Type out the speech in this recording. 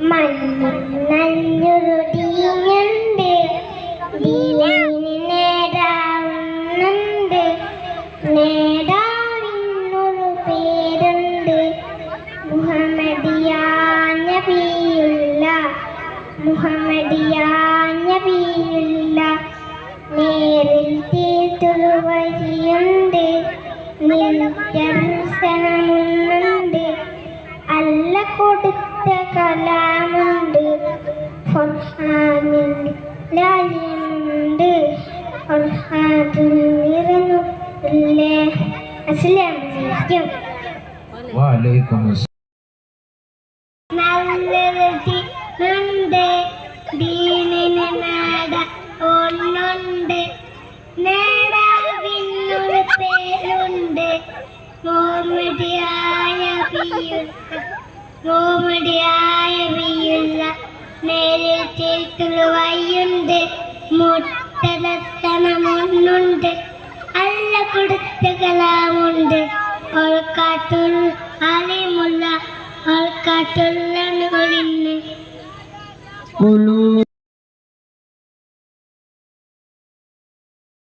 നല്ലൊരു ദീനുണ്ട്, ദീനിന് നേടാവുന്നുണ്ട്, നേടാവിനൊരു പേരുണ്ട്, മുഹമ്മദിയാ നബിയുള്ള, മുഹമ്മദിയാ നബിയുള്ള. നേരിൽ തീർത്തൊരു വഴിയുണ്ട്, നിത്യർശനമുണ്ട്, അല്ല കൊടുത്ത കലാമുണ്ട്, ഫർഹാനിൽ ലാലിമുണ്ട്, ഫർഹാനിൽ നിറഞ്ഞു ഇല്ലേ. അസ്സലാമു അലൈക്കും. വഅലൈക്കും നല്ലൊരു ദീനുണ്ട്, ദീനിന് നേട ഒന്നുണ്ട്, നേടാവിനൊരു പേരുണ്ട്, മുഹമ്മദിയായ നബിയുള്ള. നേരിൽ തീർത്തുള്ള വഴിയുണ്ട്, മുട്ടലത്തണമൊന്നുണ്ട്, അല്ല കൊടുത്ത കലാമുണ്ട്, ഓൾക്കാട്ടുള്ള ആലിമുള്ള, ഓൾക്കാട്ടുള്ള ഒളിന്ന്.